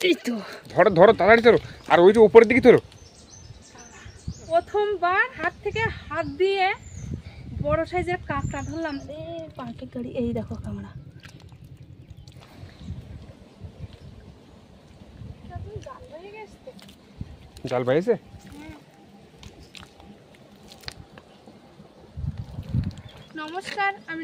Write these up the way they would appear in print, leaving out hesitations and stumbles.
এই তো ধরো ধরো তাড়াতাড়ি ধরো, আর ওই যে উপরের দিকে ধরো। প্রথমবার হাত থেকে হাত দিয়ে বড় সাইজের কাঁকড়া ধরলাম। এই পার্কের গাড়ি, এই দেখো ক্যামেরা। জাল বাইছে। নমস্কার, আমি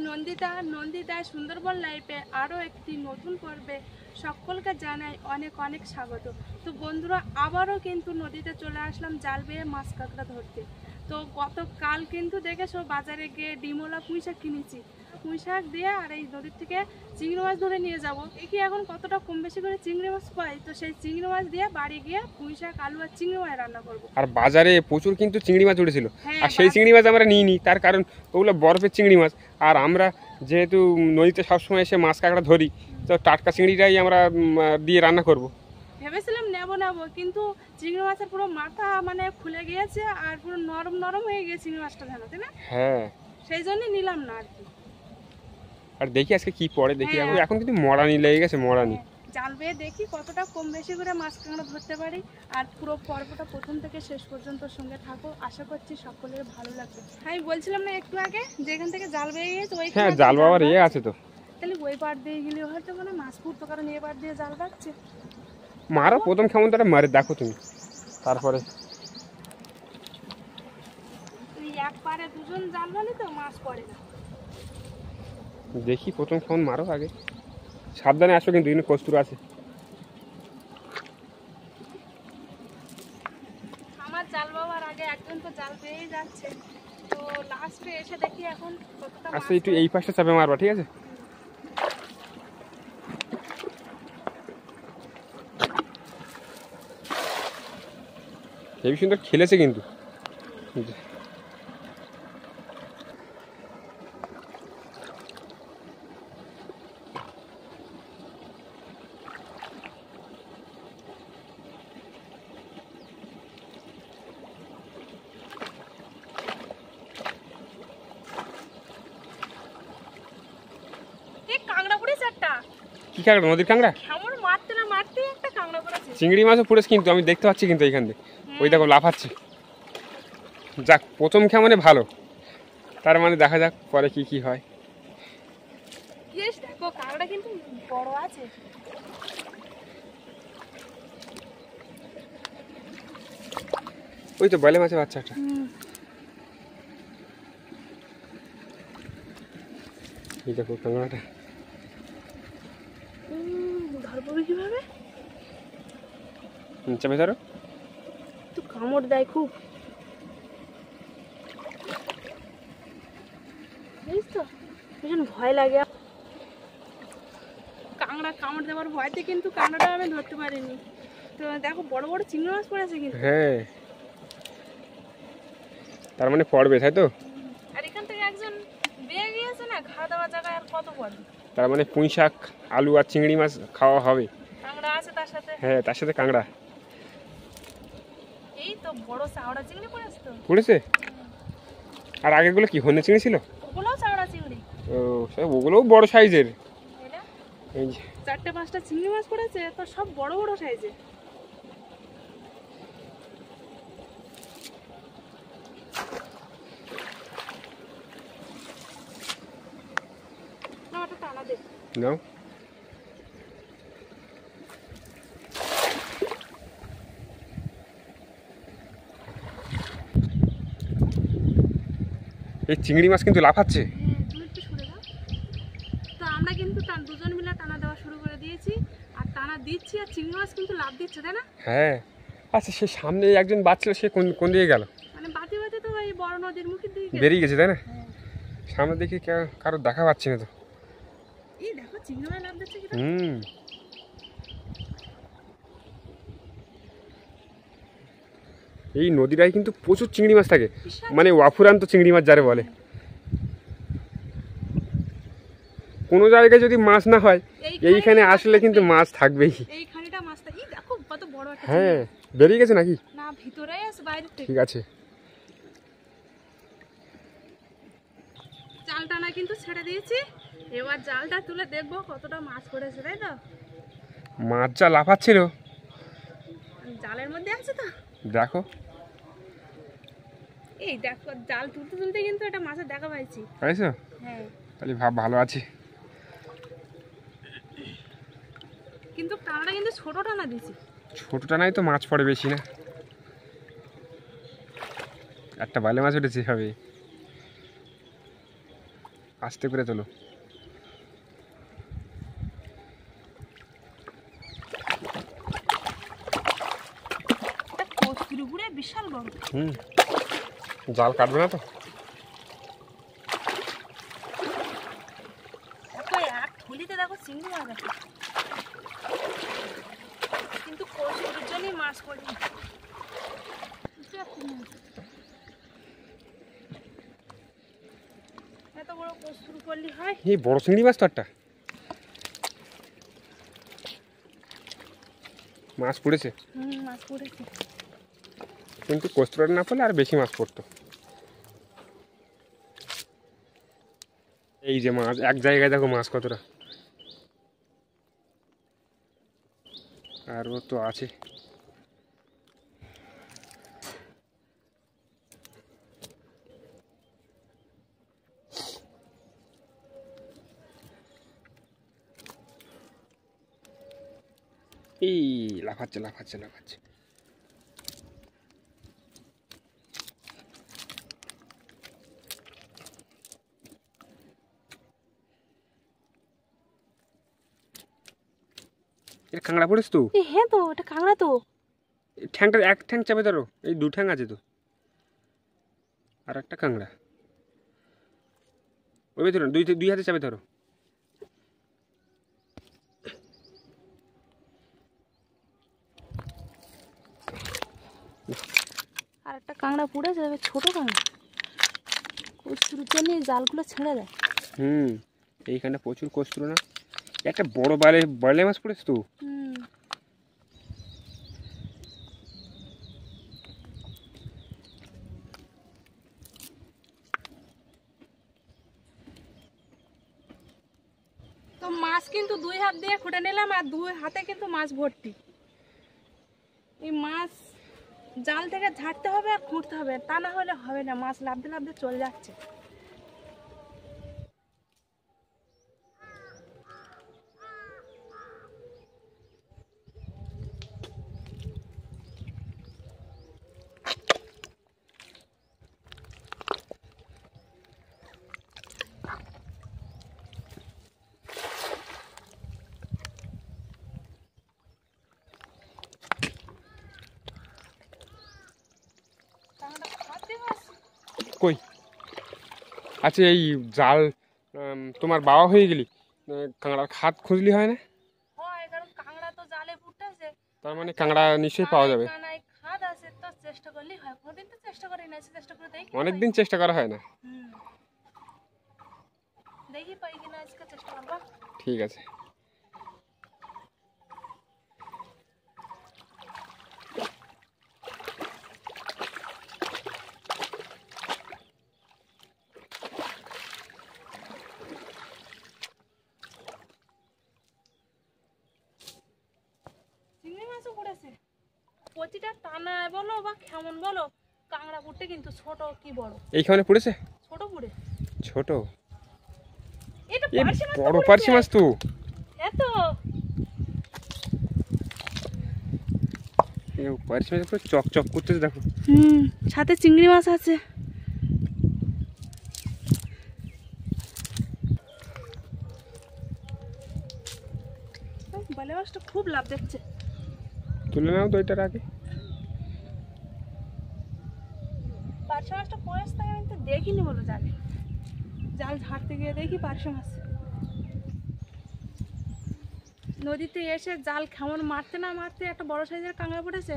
নন্দিতা সুন্দরবন লাইফে আরও একটি নতুন পর্বে সকলকে জানাই অনেক অনেক স্বাগত। তো বন্ধুরা, আবারও কিন্তু নদীতে চলে আসলাম জাল বেয়ে মাছ কাঁকড়া ধরতে। তো গতকাল কিন্তু দেখেছো বাজারে গিয়ে ডিমোলা পুঁই শাক কিনেছি। পুঁই শাক দিয়ে আর এই নদীর থেকে চিংড়ি মাছ ধরে নিয়ে যাবো। কি এখন কতটা কম বেশি করে চিংড়ি মাছ পাই, তো সেই চিংড়ি মাছ দিয়ে বাড়ি গিয়ে পুঁই শাক, আলু আর চিংড়ি মাছ রান্না করবো। আর বাজারে প্রচুর কিন্তু চিংড়ি মাছ উঠেছিল, আর সেই চিংড়ি মাছ আমরা নিইনি, তার কারণ ওগুলো বরফের চিংড়ি মাছ। আর আমরা যেহেতু নদীতে সবসময় এসে মাছ কাঁকড়া ধরি, তো টাটকা চিংড়িটাই আমরা দিয়ে রান্না করব। ভেবেছিলাম নেবো কিন্তু চিংড়ি মাছের পুরো মাথা মানে খুলে গিয়েছে আর পুরো নরম নরম হয়ে গিয়েছে চিংড়ি মাছটা, জানো তাই না? হ্যাঁ, সেই জন্যই নিলাম না আর কি। আর দেখি আজকে কি পড়ে, দেখি এখন কিন্তু মরানি লেগে গেছে, মরানি। জাল বেয়ে দেখি কতটা কম বেশি করে মাছ কাঁকড়া ধরতে পারি। আর পুরো পর্বটা প্রথম থেকে শেষ পর্যন্ত সঙ্গে থাকো, আশা করছি সকলের ভালো লাগবে। আমি বলছিলাম না একটু আগে যে এখান থেকে জাল বেয়ে গিয়েছে, ওই হ্যাঁ জাল বাবার ইয়ে আছে তো, তাহলে ওই পার দিয়ে গেলে হয়তো মানে মাছ পুরতো, কারণ এই পার দিয়ে জাল বাঁধছে। মারো প্রথম কেমন তারা মারে দেখো তুমি, তারপরে এক পারে দুজন জাল বাঁধি তো মাছ পড়ে না। দেখি প্রথম কেমন মারো, আগে সাবধানে আসো কিন্তু এখানে কস্তুর আছে। আমার জাল বাবার আগে একজন তো জাল পেয়ে যাচ্ছে, তো লাস্টে এসে দেখি এখন কতটা মাছ। আচ্ছা একটু এই পাশটা চাপে মারবা, ঠিক আছে? হেবি সুন্দর খেলেছে কিন্তু। কাঁকড়া পড়েছে একটা। কি কাঁকড়া? নদীর কাঁকড়া? আমার মারতে না মারতে একটা কাঁকড়া পড়েছে। চিংড়ি মাছও পড়েছে কিন্তু, আমি দেখতে পাচ্ছি কিন্তু এইখান থেকে, ওই দেখো লাফাচ্ছে। যাক, প্রথম কেমনে ভালো, তার মানে দেখা যাক পরে কি কি হয়। ইয়েস, দেখো কাঁকড়া কিন্তু বড় আছে। ওই তো বলে মাছের বাচ্চাটা। এই দেখো কাঁকড়াটা। ধরবো কিভাবে? চাপে ধরো। তো কামড় দেয় খুব, বুঝিস তো, ভীষণ ভয় লাগে। কাঁকড়া কামড় দেওয়ার ভয়তে কিন্তু কাঁকড়াটা আমি ধরতে পারিনি। তো দেখো বড় বড় চিংড়ি মাছ পড়েছে কিন্তু। হ্যাঁ, তার মানে পড়বে, তাই তো? আর এখান থেকে একজন বেয়ে গিয়েছে না, খাওয়া দাওয়ার জায়গায় আর কত পড়বে। তার মানে পুঁই শাক, আলু আর চিংড়ি মাছ খাওয়া হবে। কাঁকড়া আছে তার সাথে। হ্যাঁ, তার সাথে কাঁকড়া। এই তো বড় চাওড়া চিংড়ি পড়েছে তো। পড়েছে? আর আগেরগুলো কি হন্যে চিংড়ি ছিল? ওগুলোও চাওড়া চিংড়ি। ও সব ওগুলোও বড় সাইজের। এই যে 4-5টা চিংড়ি মাছ পড়েছে, তো সব বড় বড় সাইজের। না, ওটা টানা দে। নাও। এই চিংড়ি মাছ কিন্তু লাফাচ্ছে। তুমি একটু সরে দাও। তো আমরা কিন্তু দুজন মিলে টানা দেওয়া শুরু করে দিয়েছি, আর টানা দিচ্ছি, আর চিংড়ি মাছ কিন্তু লাফ দিচ্ছে, তাই না? হ্যাঁ। আচ্ছা, সে সামনে একজন বাচ্চা, সে কোন দিকে গেল? মানে বাতি বাতি তো এই বড় নদীর মুখের দিকে বেরিয়ে গেছে, তাই না? সামনে দেখে কারো দেখা পাচ্ছি না তো। এই দেখো চিংড়ি মাছ লাফ দিচ্ছে কি। এই নদীটায় কিন্তু প্রচুর চিংড়ি মাছ থাকে, মানে ওয়াফুরান্ত চিংড়ি মাছ যারে বলে। কোনো জায়গায় যদি মাছ না হয়, এইখানে আসলে কিন্তু মাছ থাকবেই। এইখানেটা মাছটা এই দেখো কত বড় একটা। হ্যাঁ, বেরিয়ে গেছে নাকি? না, ভিতরেই আছে, বাইরে থেকে। ঠিক আছে, জাল টানা কিন্তু ছেড়ে দিয়েছি, এবার জালটা তুলে দেখবো কতটা মাছ পড়েছে, তাই তো? মাছ যা লাফাচ্ছিল, আছে তো। দেখো এই দেখো জাল তুলতে তুলতে কিন্তু একটা মাছের দেখা পাইছি। পাইছো? হ্যাঁ তাহলে ভাব ভালো আছি। কিন্তু টানাটা কিন্তু ছোট টানা দিছি। ছোটটা নাই তো মাছ পড়ে বেশি না। একটা বালে মাছ উঠেছে হবে। আস্তে করে তোলো। কস্তুরিপুরে বিশাল বড়। জাল কাটবে না তো? দেখো এক থলিতে দেখো চিংড়ি মাছ আছে, কিন্তু কস্তুরির জন্যই মাছ পড়ি। এত বড় কস্তুরি করলি হয়? এই বড় চিংড়ি মাছ তো একটা মাছ পড়েছে। মাছ পড়েছে, কিন্তু কস্তুরটা না পড়লে আর বেশি মাছ পড়তো। এই যে মাছ এক জায়গায় দেখো মাছ কতটা, আর ও তো আছে। এই লাফাচ্ছে লাফাচ্ছে লাফাচ্ছে। এটা কাঁকড়া পড়েছ তো? হ্যাঁ তো এটা কাঁকড়া তো। ঠ্যাংটা এক ঠ্যাং চাপে ধরো, এই দু ঠ্যাং আছে তো। আর একটা কাঁকড়া ওই ভেতরে দুই হাতে চাপে ধরো। আর একটা কাঁকড়া পড়েছে, ছোট কাঁকড়া। কস্তুরির জন্য জালগুলো ছেড়ে দেয়। এইখানটা প্রচুর কস্তুরি না। একটা বড় বালে মাছ পড়েছে তো। তো মাছ কিন্তু দুই হাত দিয়ে খুঁটে নিলাম, আর দুই হাতে কিন্তু মাছ ভর্তি। এই মাছ জাল থেকে ঝাড়তে হবে আর খুঁড়তে হবে, তা না হলে হবে না। মাছ লাফতে লাফতে চলে যাচ্ছে। কই আচ্ছা, এই জাল তোমার বাবা হয়ে গেলি কাঁকড়ার খাত খুঁজলি হয় না? হয়, কারণ কাঁকড়া তো জালে ফুটতেছে। তার মানে কাঁকড়া নিশ্চয়ই পাওয়া যাবে। কানায় খাদ আছে, তো চেষ্টা করলেই হয়। কোনদিন তো চেষ্টা করি না, চেষ্টা করে দেখি। অনেকদিন চেষ্টা করা হয় না। দেখি পাই কিনা, আজকে চেষ্টা করবো। ঠিক আছে। চিংড়ি মাছও পড়েছে। প্রতিটা টানা বলো বা কেমন বলো, কাঁকড়া পুড়তে কিন্তু ছোট কি বড়। এইখানে পড়েছে ছোট পুড়ে। ছোট? এটা এ পার্শে মাছ বড় পার্শে মাছ তো। এত পার্শে মাছ পুরো চকচক করতেছে দেখো। সাথে চিংড়ি মাছ আছে। বলে মাছটা খুব লাভ দেখছে। তুলে নাও তো এটার আগে। পার্শে মাছটা পড়েছে, তাই আমি তো দেখিনি বলো জালে। জাল ঝাড়তে গিয়ে দেখি পার্শে মাছ। নদীতে এসে জাল কেমন মারতে না মারতে একটা বড় সাইজের কাঁকড়া পড়েছে।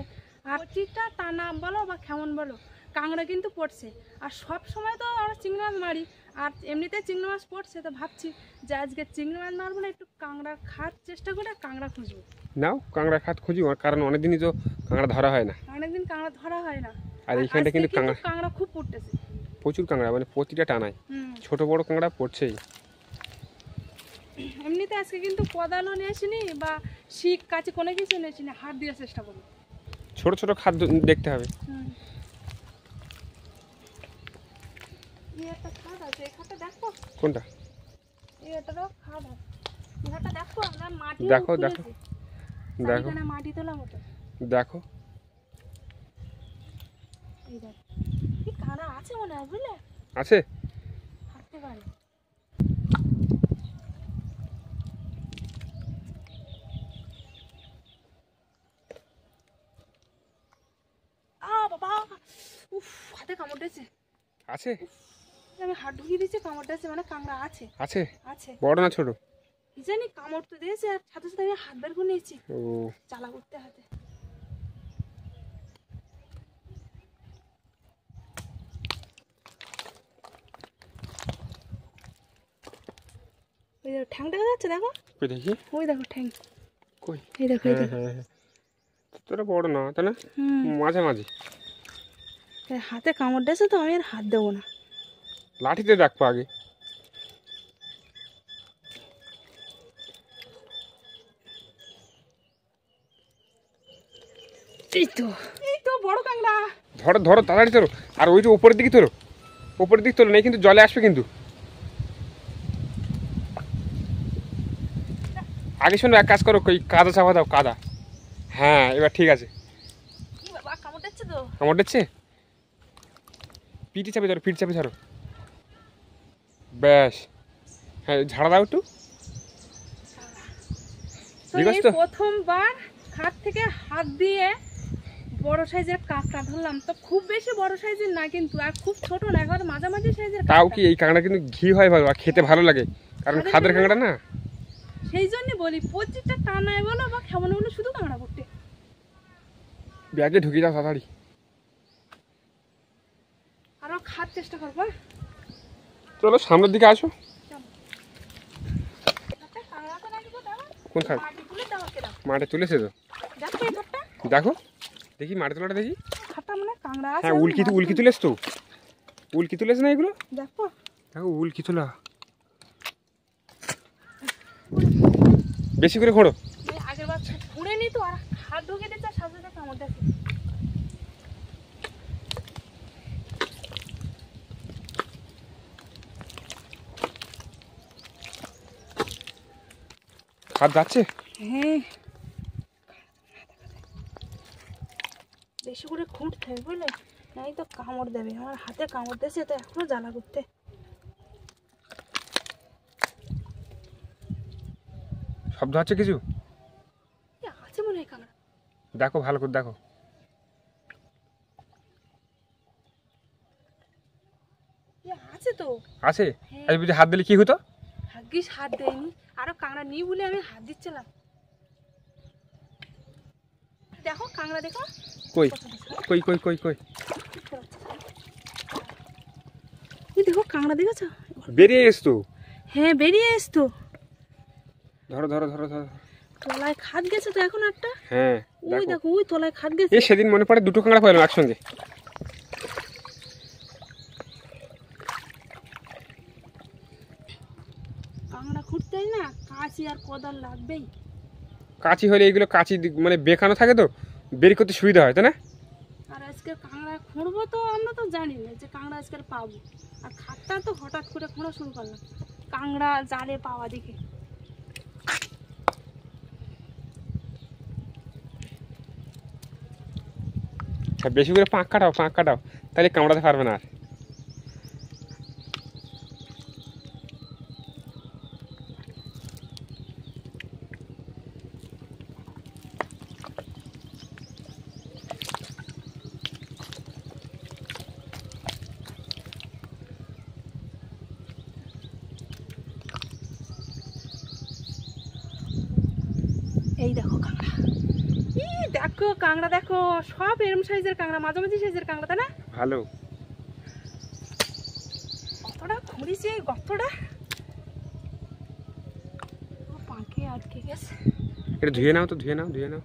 আর প্রতিটা টানা বলো বা কেমন বলো, কাঁকড়া কিন্তু পড়ছে। আর সব সময় তো আমরা চিংড়ি মাছ মারি, আর এমনিতে চিংড়ি মাছ পড়ছে, তো ভাবছি যে আজকে চিংড়ি মাছ মারবো না, একটু কাঁকড়া খাওয়ার চেষ্টা করে কাঁকড়া খুঁজবো। নাও কাঁকড়া খাত খুঁজি, কারণ অনেকদিনই তো কাঁকড়া ধরা হয় না। অনেকদিন কাঁকড়া ধরা হয় না। আর এইখানটা কিন্তু কাঁকড়া খুব পড়তেছে, প্রচুর কাঁকড়া, মানে প্রতিটা টানায় ছোট বড় কাঁকড়া পড়ছেই। এমনিতে আজকে কিন্তু কোদালও নিয়ে আসিনি বা শিক কাছে কোনো কিছু নিয়ে আসিনি, হাত দিয়ে চেষ্টা করবো। ছোট ছোট খাদ্য দেখতে হবে। এই একটা খাট আছে, এই খাটটা দেখো। কোনটা? এই এটারও খাট আছে, এই খাটটা দেখো। আমরা মাটি দেখো দেখো দেখো এখানে মাটি তোলা মতো। দেখো এই দেখ, এই কানা আছে মনে হয়, বুঝলে? আছে। থাকতে পারে। বাবা, উফ, হাতে কামড় দিয়েছে। আছে আমি হাত ঢুকিয়ে দিয়েছি, কামড় দিয়েছে, মানে কাঁকড়া আছে। আছে আছে, বড় না ছোট? কি জানি, কামড় তো দিয়েছে আর সাথে সাথে আমি হাত বের করে নিয়েছি। ও চালা করতে হাতে। ওই দেখো ঠ্যাং দেখা যাচ্ছে, দেখো। কই দেখি, ওই দেখো ঠ্যাং, কই? এই দেখো, এই হ্যাঁ দেখো। হ্যাঁ, তোরা বড় না তাই না? মাঝে মাঝে হাতে কামড় দিয়েছে তো আমি আর হাত দেবো না। লাঠিতে রাখবো আগে। এই তো, এই তো বড় কাঁকড়া। ধরো ধরো তাড়াতাড়ি ধরো। আর ওই যে উপরের দিকে তোলো, উপরের দিকে তোলো, নেই কিন্তু জলে আসবে কিন্তু। আগে শোনো, এক কাজ করো, ওই কাদা চাপা দাও, কাদা। হ্যাঁ এবার ঠিক আছে। কি বাবা, কামড় দিচ্ছে তো। কামড় দিচ্ছে? পিঠে চাপে ধরো, পিঠ চাপে ধরো, ব্যাস। হ্যাঁ ঝাড়া দাও একটু। তো ঠিক আছে এই তো? প্রথমবার খাট থেকে হাত দিয়ে বড় সাইজের কাঁকড়া ধরলাম। তো খুব বেশি বড় সাইজের না কিন্তু, আর খুব ছোট না, একবার মাঝামাঝি সাইজের। তাও কি এই কাঁকড়া কিন্তু ঘি হয় ভালো, আর খেতে ভালো লাগে, কারণ খাদের কাঁকড়া না। সেই জন্য বলি, প্রতিটা টানায় বলো বা খেমনে বলো, শুধু কাঁকড়া করতে। ব্যাগে ঢুকিয়ে দাও তাড়াতাড়ি। আরো খাওয়ার চেষ্টা করবো। চলো সামনের দিকে আসো। কোন খাট? মাঠে তুলেছে তো, দেখো দেখি মাঠে তোলাটা দেখি। হ্যাঁ উল্কি উল্কি তুলেছ তো, উল্কি তুলেছে না এগুলো? দেখো দেখো উল্কি তোলা, বেশি করে খোঁড়ো। আগের বার ঘুরে নি তো, আর হাত ঢুকে দিচ্ছে সাথে সাথে কামড় দেখে। হাত যাচ্ছে। হ্যাঁ বেশি করে খুঁটতে হবে বুঝলে, নাই তো কামড় দেবে। আমার হাতে কামড় দিয়েছে তো এখনো জ্বালা করতে। শব্দ হচ্ছে কিছু? আছে মনে হয় কামড়া। দেখো ভালো করে দেখো। আছে তো, আছে। আজ বুঝি হাত দিলে কি হতো? ভাগ্যিস হাত দেয়নি, আরো কাঁকড়া নিই বলে আমি হাত দিচ্ছিলাম। দেখো কাঁকড়া, দেখো কই কই কই কই কই দেখো কাঁকড়া, দেখেছো? বেরিয়ে এসতো। হ্যাঁ বেরিয়ে এসতো। ধরো ধরো ধরো ধরো। তলায় খাদ গেছে তো এখন একটা। হ্যাঁ ওই দেখো, ওই তলায় খাদ গেছে। এই সেদিন মনে পড়ে দুটো কাঁকড়া পেলাম একসঙ্গে। কাঁকড়া খুঁড়তেই না কাঁচি আর কোদাল লাগবেই। কাঁচি হলে এইগুলো কাঁচি মানে বেঁকানো থাকে তো, বের করতে সুবিধা হয় তাই না? আর আজকে কাঁকড়া খুঁড়বো তো আমরা তো জানি না যে কাঁকড়া আজকে পাবো। আর খাটটা তো হঠাৎ করে খোঁড়া শুরু করলাম কাঁকড়া জালে পাওয়া দেখে। বেশি করে পাঁক কাটাও, পাঁক কাটাও, তাহলে কামড়াতে পারবে না আর। এই দেখো কাঁকড়া, দেখো কাঁকড়া, দেখো সব এরম সাইজের কাঁকড়া, মাঝামাঝি সাইজের কাঁকড়া তাই না? ভালো। কতটা খুঁড়িছি এই গর্তটা, পাঁকে আটকে গেছে। এটা ধুয়ে নাও তো, ধুয়ে নাও, ধুয়ে নাও।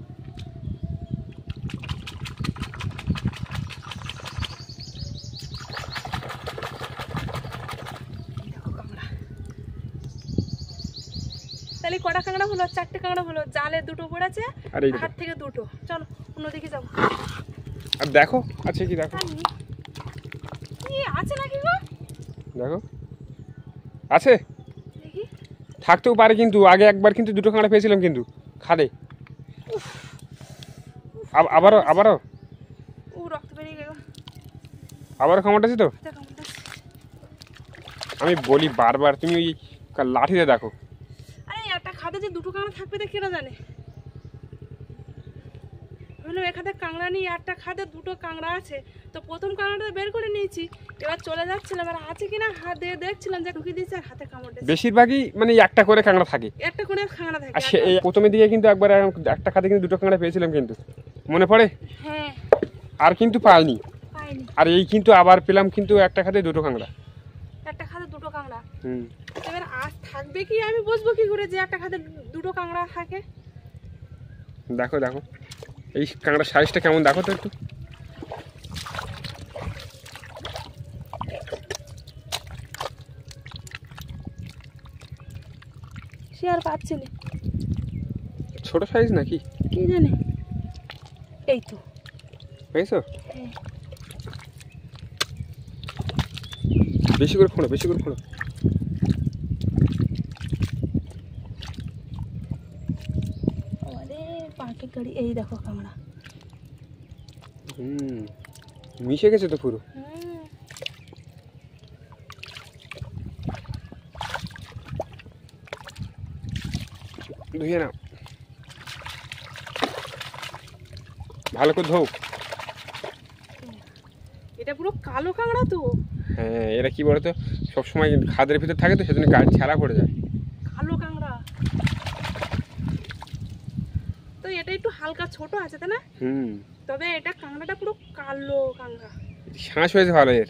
তাহলে কটা কাঁকড়া হলো 4টে কাঁকড়া হলো, জালে 2টো পড়েছে আর এই হাত থেকে 2টো। চলো অন্যদিকে যাবো। আর দেখো আছে কি, দেখো কি আছে নাকি গো? দেখো আছে, দেখি। থাকতেও পারে, কিন্তু আগে একবার কিন্তু 2টো কাঁকড়া পেয়েছিলাম কিন্তু খাদে। আবারও আবারও ও রক্ত বেরিয়ে গেল। আবারও কামড় আছে তো। দেখো আমি বলি বারবার, তুমি ওই লাঠিতে দেখো। আরে একটা খাদে যে 2টো কাঁকড়া থাকবে তা কেনা জানে। হলো এখানে কাঁকড়া নিয়ে একটা খাদে 2টো কাঁকড়া আছে, তো প্রথম কাঁকড়াটা বের করে নিয়েছি, এবার চলে যাচ্ছিলাম আর আছে কিনা হাত দিয়ে দেখছিলাম যে ঢুকিয়ে দিয়েছে আর হাতে কামড় দিয়েছে। বেশিরভাগই মানে একটা করে কাঁকড়া থাকে, একটা করে কাঁকড়া থাকে। আর সে প্রথমের দিকে কিন্তু একবার একটা খাদে কিন্তু 2টো কাঁকড়া পেয়েছিলাম কিন্তু, মনে পড়ে? হ্যাঁ আর কিন্তু পাইনি। পাইনি। আর এই কিন্তু আবার পেলাম কিন্তু একটা খাদে 2টো কাঁকড়া। একটা খাদে 2টো কাঁকড়া। হুম। এবার আজ থাকবে কি, আমি বুঝবো কি করে যে একটা খাদে 2টো কাঁকড়া থাকে? দেখো দেখো এই কাঁকড়ার সাইজটা কেমন দেখো তো একটু। সে আর পাচ্ছে না, ছোট সাইজ নাকি কি জানে। এই তো পেয়েছো? হ্যাঁ। বেশি করে ফোড়ো, বেশি করে ফোড়ো। আরে পার্কের গাড়ি। এই দেখো কাঁকড়া। হুম, মিশে গেছে তো পুরো। ধুয়ে নাও, ভালো করে ধোও। এটা পুরো কালো কাঁকড়া তো। হ্যাঁ, এরা কি বলতো সবসময় খাদের ভিতর থাকে তো, সেজন্য গাছ ছাড়া পড়ে যায়। কালো কাঁকড়া তো, এটা একটু হালকা ছোট আছে তাই না? হুম, তবে এটা কাঁকড়াটা পুরো কালো কাঁকড়া। শ্বাস হয়েছে ভালো এর।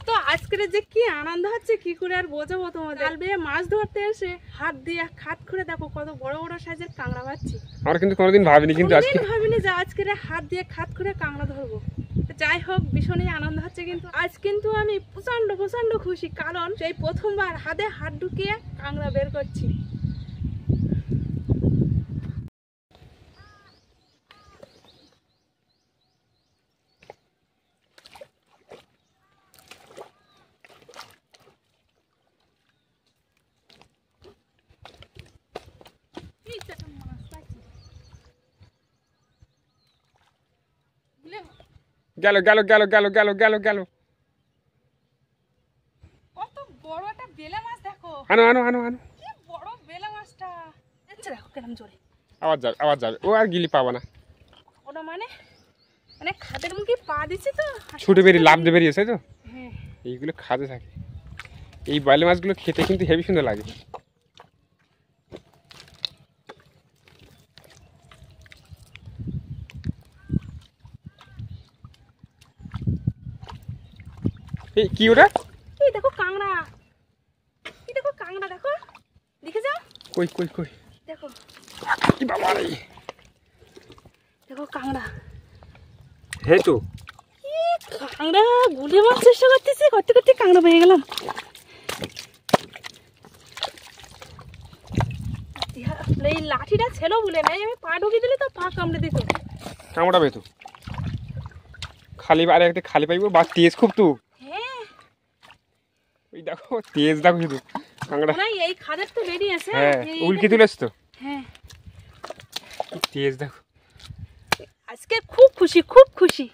তো আজকের যে কি আনন্দ হচ্ছে কি করে আর বোঝাবো তোমাদের। জাল বেয়ে মাছ ধরতে এসে হাত দিয়ে খাত করে দেখো কত বড় বড় সাইজের কাঁকড়া পাচ্ছি। আমরা কিন্তু কোনোদিন ভাবিনি, কিন্তু আজকে কোনোদিন ভাবিনি যে আজকে হাত দিয়ে খাত করে কাঁকড়া ধরবো। যাই হোক, ভীষণই আনন্দ হচ্ছে। কিন্তু আজ কিন্তু আমি প্রচন্ড প্রচন্ড খুশি, কারণ সেই প্রথমবার হাতে হাত ঢুকিয়ে কাঁকড়া বের করছি। গেল গেল গেল গেল গেল গেল গেল। কত বড় একটা বেলে মাছ দেখো। আনো আনো আনো আনো। কি বড় বেলে মাছটা দেখছো, দেখো কেমন জোরে। আবার যাবে, আবার যাবে, ও আর গিলি পাবা না। ওটা মানে মানে খাদের মুখে পা দিছি তো ছুটে বেরিয়ে লাভ দিয়ে বেরিয়েছে তো। হ্যাঁ। এইগুলো খাদে থাকে, এই বাইলে মাছগুলো খেতে কিন্তু হেভি সুন্দর লাগে। এই কি ওটা? এই দেখো কাঁকড়া, এই দেখো কাঁকড়া, দেখো দেখে যাও। কই কই কই, দেখো কি বাবা রে, দেখো কাঁকড়া। হ্যাঁ তো কাঁকড়া গুলে মাছ চেষ্টা করতেছি, করতে করতে কাঁকড়া পেয়ে গেলাম। এই লাঠিটা ছিল বলে নাই, আমি পা ঢুকিয়ে দিলে তো পা কামড়ে দিত। কামড়া পেতো খালি, আরে একটা খালি পাইবো বা তেজ খুব তো। হ্যাঁ ওই দেখো তেজ দেখো শুধু কাঁকড়া। না এই খাদের তো বেরিয়েছে। হ্যাঁ, উল্কি তুলেছ তো। হ্যাঁ, কি তেজ দেখো। আজকে খুব খুশি, খুব খুশি।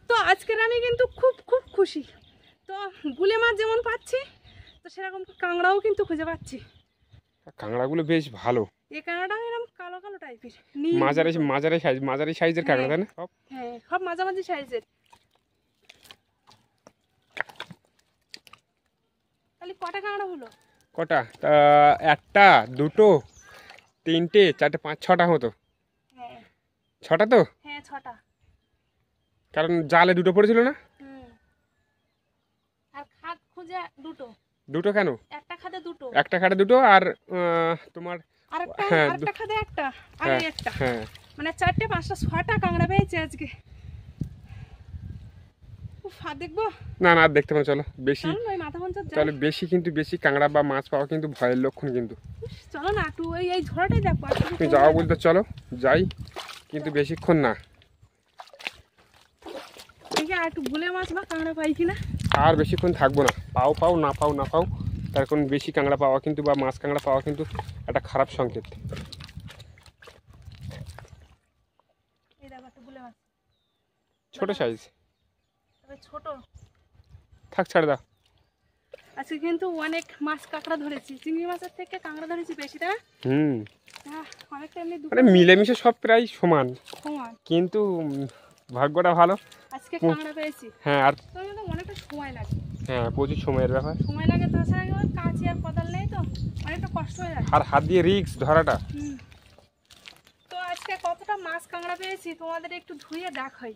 তো আজকের আমি কিন্তু খুব খুব খুশি। তো গুলে মাছ যেমন পাচ্ছি, তো সেরকম কাঁকড়াও কিন্তু খুঁজে পাচ্ছি। কাঁকড়াগুলো বেশ ভালো, এই কাঁকড়াটা এরকম কালো কালো টাইপের, মাঝারি মাঝারি সাইজ, মাঝারি সাইজের কাঁকড়া তাই না সব? হ্যাঁ সব মাঝামাঝি সাইজের। তাহলে কটা কাঁকড়া হলো? কটা? তা একটা, দুটো, তিনটে, চারটে, পাঁচ, ছটা হতো। হ্যাঁ ছটা তো, হ্যাঁ 6টা। কারণ জালে 2টো পড়েছিল না। আর খাদ খুঁজে 2টো। 2টো কেন? একটা খাদে 2টো। একটা খাটে 2টো, আর তোমার আরেকটা হ্যাঁ, আরেকটা খাদে একটা আর হ্যাঁ এই একটা, হ্যাঁ মানে 4টে 5টা 6টা কাঁকড়া পেয়েছি আজকে। উফ, আর দেখবো না না আর দেখতে পাবো, চলো বেশি, চলো না ওই মাথা পঞ্চায়েত যাই। তাহলে বেশি কিন্তু বেশি কাঁকড়া বা মাছ পাওয়া কিন্তু ভয়ের লক্ষণ কিন্তু। উফ, চলো না একটু এই ঝোড়াটাই দেখবো আর কিছু তুমি করবো যাও না। বলতে চলো যাই, কিন্তু বেশিক্ষণ না। দেখি আর একটু ভুলে মাছ বা কাঁকড়া পাই কিনা। আর বেশিক্ষণ থাকবো না, পাও পাও না পাও না পাও, তার কোন বেশি কাঁকড়া পাওয়া কিন্তু বা মাছ কাঁকড়া পাওয়া কিন্তু একটা খারাপ সংকেত। এই দেখো একটা ভুলে মাছ, ছোট সাইজ, তবে ছোট। থাক ছাড় দাও। আজকে কিন্তু অনেক মাছ কাঁকড়া ধরেছি, চিংড়ি মাছের থেকে কাঁকড়া ধরেছি বেশি, তাই না? হুম, অনেকটা এমনি মানে মিলেমিশে সব প্রায় সমান, সমান। কিন্তু ভাগ্যটা ভালো। আজকে কাঁকড়া পেয়েছি, হ্যাঁ আর তো কিন্তু অনেকটা সময় লাগে। হ্যাঁ প্রচুর সময়ের ব্যাপার, সময় লাগে, তাছাড়া আমার কাঁচি আর কোদাল নেই তো অনেকটা কষ্ট হয়ে যায়। আর হাত দিয়ে রিস্ক ধরাটা। হুম। তো আজকে কতটা মাছ কাঁকড়া পেয়েছি তোমাদের একটু ধুয়ে দেখাই।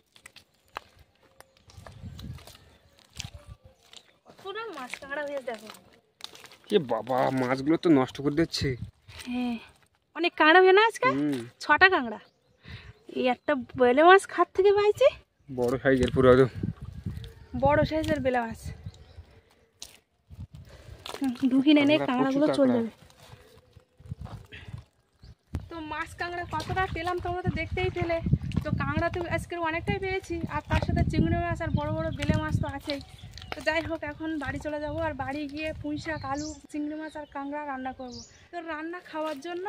কতটা মাছ কাঁকড়া হয়েছে দেখো। এ বাবা, মাছগুলো তো নষ্ট করে দিচ্ছে। হ্যাঁ, অনেক কাঁকড়া হয়ে না আজকে। হুম, 6টা কাঁকড়া, এই একটা বেলে মাছ খাত থেকে পাইছি, বড় সাইজের পুরো একদম। বড় সাইজের বেলে মাছ। ঢুকি নেই কাঁকড়াগুলো প্রচুর চলে কাঁকড়া। যাবে। তো মাছ কাঁকড়া কতটা পেলাম তোমরা তো দেখতেই পেলে। তো কাঁকড়া তো আজকের অনেকটাই পেয়েছি, আর তার সাথে চিংড়ি মাছ আর বড় বড় বেলে মাছ তো আছেই। তো যাই হোক, এখন বাড়ি চলে যাব, আর বাড়ি গিয়ে পুঁই শাক, আলু, চিংড়ি মাছ আর কাঁকড়া রান্না করব। তো রান্না খাওয়ার জন্য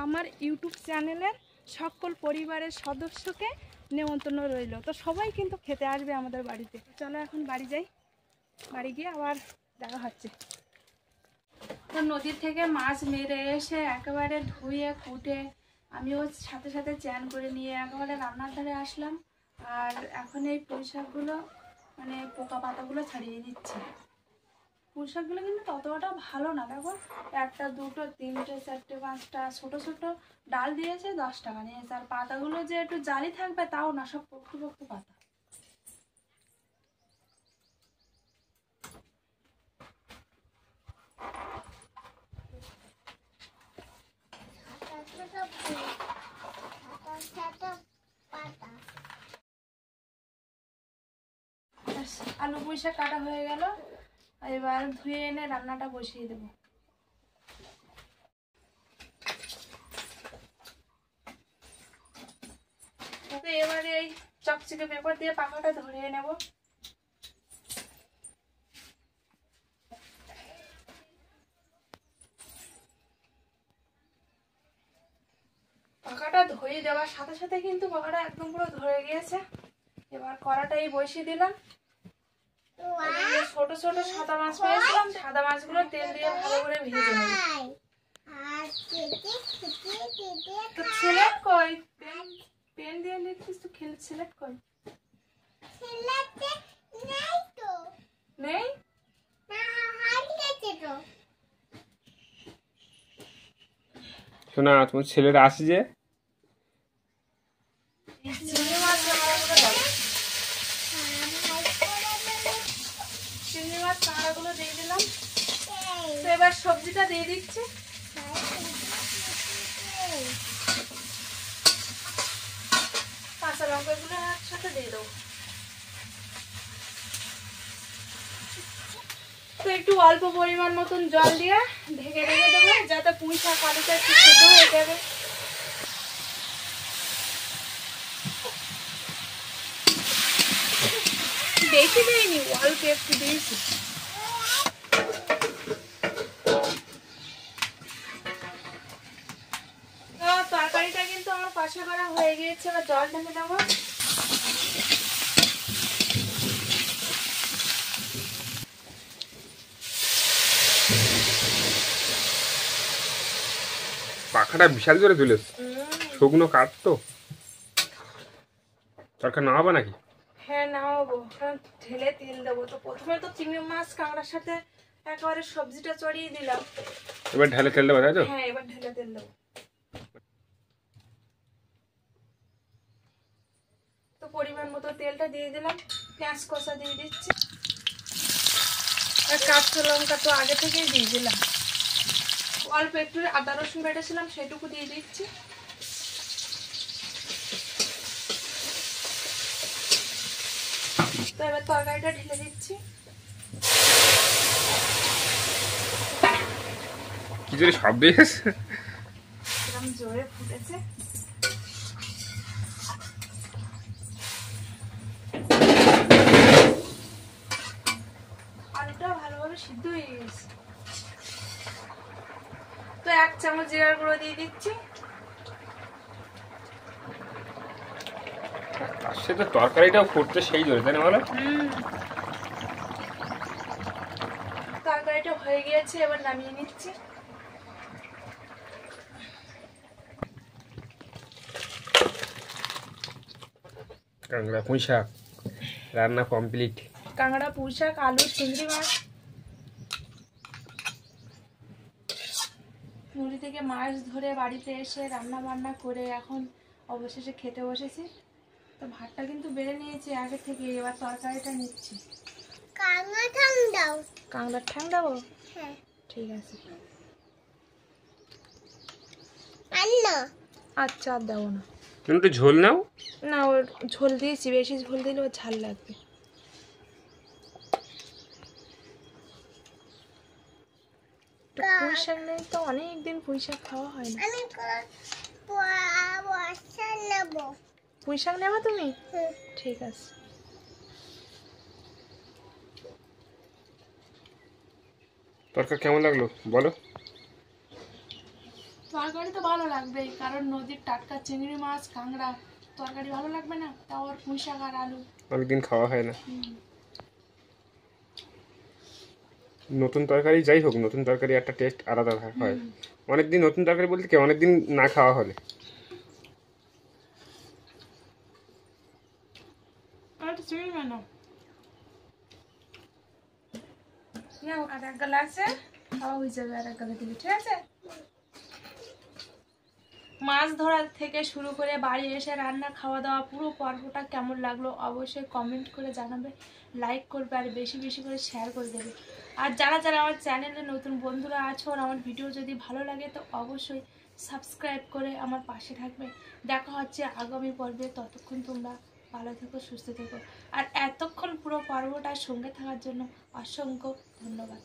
আমার ইউটিউব চ্যানেলের সকল পরিবারের সদস্যকে নেমন্তন্ন রইল। তো সবাই কিন্তু খেতে আসবে আমাদের বাড়িতে। চলো এখন বাড়ি যাই, বাড়ি গিয়ে আবার দেখা হচ্ছে। তো নদীর থেকে মাছ মেরে এসে একেবারে ধুয়ে কুটে আমিও সাথে সাথে চ্যান করে নিয়ে একেবারে রান্নার ধারে আসলাম। আর এখন এই পুঁই শাকগুলো, মানে পোকা পাতাগুলো ছাড়িয়ে দিচ্ছি। পুঁই শাকগুলো কিন্তু ততটা ভালো না, দেখো 1টা 2টো 3টে 4টে 5টা ছোট ছোট ডাল দিয়েছে, 10 টাকা নিয়েছে। আর পাতাগুলো যে একটু জালি থাকবে তাও না, সব পোক্ত পোক্ত পাতা। ব্যাস, আলু পুঁই শাক কাটা হয়ে গেল, এবার ধুয়ে এনে রান্নাটা বসিয়ে দেবো। তো এবারে এই চকচকে পেপার দিয়ে পাখাটা ধরিয়ে নেব। পাখাটা ধরিয়ে দেওয়ার সাথে সাথে কিন্তু পাখাটা একদম পুরো ধরে গিয়েছে। এবার কড়াটাই বসিয়ে দিলাম। ছোট ছোট সাদা মাছ পেয়েছিলাম, সাদা মাছগুলো তেল দিয়ে ভালো করে ভেজে নেব। তো সিলেট কই, পেন দিয়ে লিখছিস তো, সিলেট কই? নেই। শোনা, তোমার ছেলেরা আসে যে চিংড়ি মাছ চিংড়ি মাছ কাঁকড়াগুলো দিয়ে দিলাম। তো এবার সবজিটা দিয়ে দিচ্ছি। কাঁচা লঙ্কাগুলো একসাথে দিয়ে দেবো। তো একটু অল্প পরিমাণ মতন জল দিয়ে ঢেকে রেখে দেবো, যাতে পুঁই শাক আলুটা একটু সেদ্ধ হয়ে যাবে। বেশি দিইনি, অল্প একটু দিয়েছি। তো তরকারিটা কিন্তু আমার কষা করা হয়ে গিয়েছে, এবার জল ঢেকে দেবো। পাখাটা বিশাল জোরে তুলেছে, শুকনো কাঠ তো, তরকারি না হবে নাকি? হ্যাঁ নামাবো, কারণ ঢেলে তেল দেবো। তো প্রথমে তো চিংড়ি মাছ কাঁকড়ার সাথে একেবারে সবজিটা চড়িয়ে দিলাম। এবার ঢেলে তেল দেবো, তাই তো? হ্যাঁ, এবার ঢেলে তেল দেবো। তো পরিমাণ মতো তেলটা দিয়ে দিলাম, পেঁয়াজ কষা দিয়ে দিচ্ছি, আর কাঁচা লঙ্কা তো আগে থেকেই দিয়ে দিলাম। অল্প একটু আদা রসুন বেটেছিলাম সেটুকু দিয়ে দিচ্ছি। তো এবার তরকারিটা ঢেলে দিচ্ছি। কি জোরে শব্দ এসেছে, এরকম জোরে ফুটেছে। আলুটা ভালোভাবে সিদ্ধ হয়ে গেছে। তো 1 চামচ জিরার গুঁড়ো দিয়ে দিচ্ছি। আর সে তো তরকারিটাও ফুটছে সেই জোরে, তাই না বলো? তরকারিটা হয়ে গিয়েছে, এবার নামিয়ে নিচ্ছি। কাঁকড়া পুঁই শাক রান্না কমপ্লিট। কাঁকড়া, পুঁই শাক, আলু, চিংড়ি মাছ, নদী থেকে মাছ ধরে বাড়িতে এসে রান্না বান্না করে এখন অবশেষে খেতে বসেছি। তো ভাতটা কিন্তু বেড়ে নিয়েছি আগে থেকে, এবার তরকারিটা নিচ্ছি। কাঁকড়ার ঠ্যাং দেবো? হ্যাঁ ঠিক আছে। আচ্ছা আর দেবো না। একটু ঝোল নাও। না, ওর ঝোল দিয়েছি, বেশি ঝোল দিলে ওর ঝাল লাগবে। পুঁই শাক নেই তো, অনেকদিন পুঁই শাক খাওয়া হয় না। পুঁই শাক নেবো তুমি? ঠিক আছে। তরকারি কেমন লাগলো বলো? তরকারি তো ভালো লাগবেই, কারণ নদীর টাটকা চিংড়ি মাছ, কাঁকড়া, তরকারি ভালো লাগবে না? তাও আর পুঁই শাক আর আলু। অনেকদিন খাওয়া হয় না। নতুন তরকারি যাই হোক, নতুন তরকারি একটা টেস্ট আলাদা হয়। অনেকদিন নতুন তরকারি বলতে কি, অনেকদিন না খাওয়া হলে। চিংড়ি মাছ নাও, আর 1 গ্লাসে খাওয়া হয়ে যাবে, আর 1 গ্লাস দিলে ঠিক আছে। মাছ ধরার থেকে শুরু করে বাড়ি এসে রান্না, খাওয়া দাওয়া, পুরো পর্বটা কেমন লাগলো অবশ্যই কমেন্ট করে জানাবে, লাইক করবে, আর বেশি বেশি করে শেয়ার করে দেবে। আর যারা যারা আমার চ্যানেলে নতুন বন্ধুরা আছো, আর আমার ভিডিও যদি ভালো লাগে তো অবশ্যই সাবস্ক্রাইব করে আমার পাশে থাকবে। দেখা হচ্ছে আগামী পর্বে, ততক্ষণ তোমরা ভালো থেকো, সুস্থ থেকো। আর এতক্ষণ পুরো পর্বটার সঙ্গে থাকার জন্য অসংখ্য ধন্যবাদ।